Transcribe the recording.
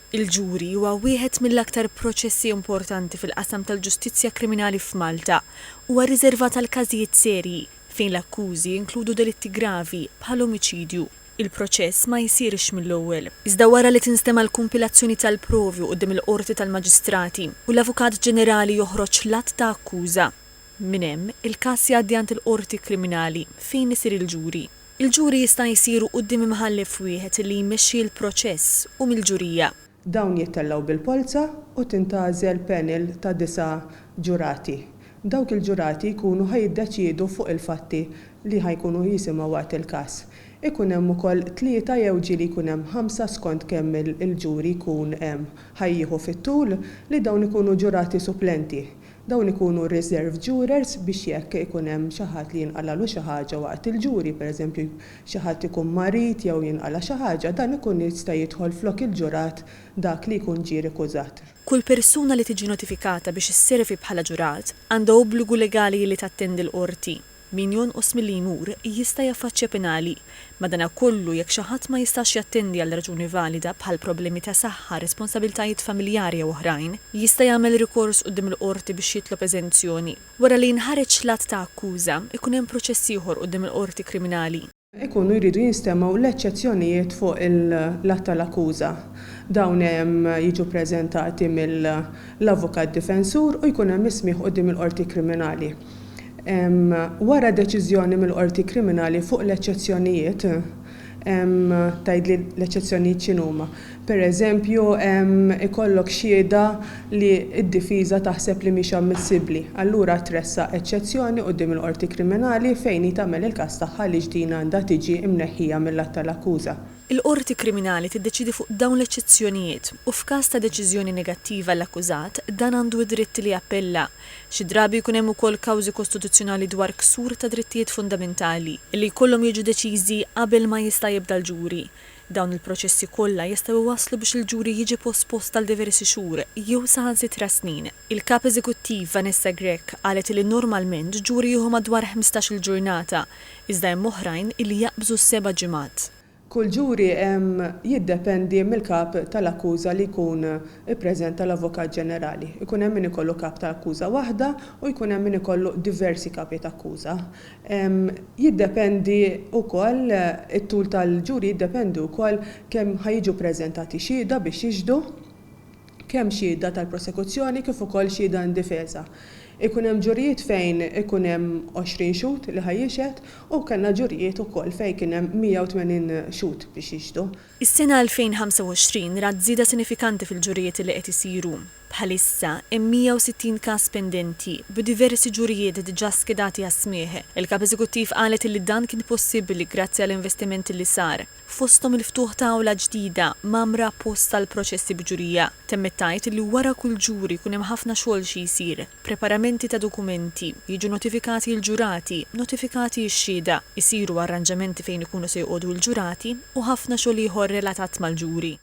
Il-ġuri huwa wieħed mill-aktar proċessi importanti fil-qasam tal-ġustizzja kriminali f'Malta huwa riservat għal każijiet serji fejn l-akkużi jinkludu delitti gravi bħal omiċidju. Il-proċess ma jsirx mill-ewwel, iżda wara li tinstema' l-kumpilazzjoni tal-provi quddiem il-qorti tal-maġistrati u l-Avukat Ġenerali joħroġ l-att ta' akkuża. Minn hemm il-każ jgħaddi għand il-qorti kriminali fejn isir il-ġuri. Il-ġuri jista' jsiru quddiem imħallef wieħed li jmexxi l-proċess u mill-ġurija. Dawn jittellaw bil-polza u tintgħażel panel ta' 9 ġurati. Dawk il-ġurati jkunu ħajiddeċiedu fuq il-fatti li ħajkunu jisimgħu waqt il-każ. Ikun hemm ukoll 3 jew ġieli jkun hemm 5 skont kemm il-ġuri jkun hemm ħajjieħu fit-tul li dawn ikunu ġurati suplenti. Dawn ikunu reserve jurors biex jekk ikun hemm xi ħadd li jinqalalu xi ħaġa waqt il-ġuri, pereżempju xi ħadd ikun marit jew jinqala xi ħaġa, dan ikun jista' jidħol flok il-ġurat dak li jkun ġie rikużat. Kull persuna li tiġi notifikata biex isservi bħala ġurat għandha obbligu legali li tattendi l-qorti. Min jonqos milli jmur jista' jaffaċċja penali. Madankollu jekk xi ħadd ma jistax jattendi għal raġuni valida bħal problemi ta' saħħa, responsabbiltajiet familjari jew oħrajn, jista' jagħmel rikors quddiem il-qorti biex jitlob eżenzjoni. Wara li jinħareġ l-att ta' akkuża, ikun hemm proċess ieħor quddiem il-qorti kriminali. Ikunu jridu jinstemaw l-eċċezzjonijiet fuq l-att tal-akkuża. Dawn hemm jiġu ppreżentati mill-avukat difensur u jkun hemm ismih quddiem il-qorti kriminali. Wara deċiżjoni mill-qorti kriminali fuq l-eċċezzjonijiet, tgħidli l-eċċezzjonijiet x'inhuma. Pereżempju, ikollok xhieda li d-difiża taħseb li mhix ammissibbli. Allura tressaq eċċezzjoni quddiem il-qorti kriminali fejn tagħmel il-każ tagħha li ġdin għandha tiġi mneħħija mill-att tal-akkuża. Il-qorti kriminali tiddeċidi fuq dawn l-eċċezzjonijiet u f'każ ta' deċiżjoni negattiva l-akkużat dan għandu id-dritt li jappella. Xi drabi jkun hemm ukoll kawżi kostituzzjonali dwar ksur ta' drittijiet fundamentali li jkollhom jiġu deċiżi qabel ma jista' jibda l-ġuri. Dawn il-proċessi kollha jistgħu waslu biex il-ġuri jiġi pospost għal diversi xhur jew saħansitra snin. Il-kap eżekuttiv Vanessa Grech qalet li normalment ġuri jieħu madwar 15-il ġurnata, iżda hemm oħrajn li jaqbżu 7 ġimgħat. Kull ġuri jiddependi mill-kap tal-akkuża li jkun ippreżenta l-Avukat Ġenerali. Ikun hemm min ikollu kap tal-akkuża waħda u jkun hemm min ikollu diversi kapi ta' akkuża. Jiddependi wkoll it-tul tal-ġuri jiddependi wkoll kemm ħajġu ppreżentati xhieda biex jiġdu, kemm xhieda tal-prosekuzzjoni kif ukoll xhieda ndifeża. Ikun hemm ġurijiet fejn ikun hemm 20 xhud li ħajjixed u kellna ġurijiet ukoll fejn kien hemm 180 xhud biex jixhdu. Is-sena 2025 rat żieda sinifikanti fil-ġurijiet li qed isiru. Bħalissa hemm 160 każ pendenti b'diversi ġurijiet diġà skedati għas-smieħ. Il-kap eżekuttiv qalet li dan kien possibbli grazzi għall-investimenti li sar. Fosthom il-ftuħ ta' awla ġdida mamra apposta tal-proċessi b'ġurija. Temmet tgħid li wara kull ġuri jkun hemm ħafna xogħol xi jsir. Preparamenti ta' dokumenti, jiġu notifikati l-ġurati, notifikati x-xhieda, isiru arranġamenti fejn ikunu se jqogħdu l-ġurati u ħafna xogħol ieħor relatat mal-ġuri.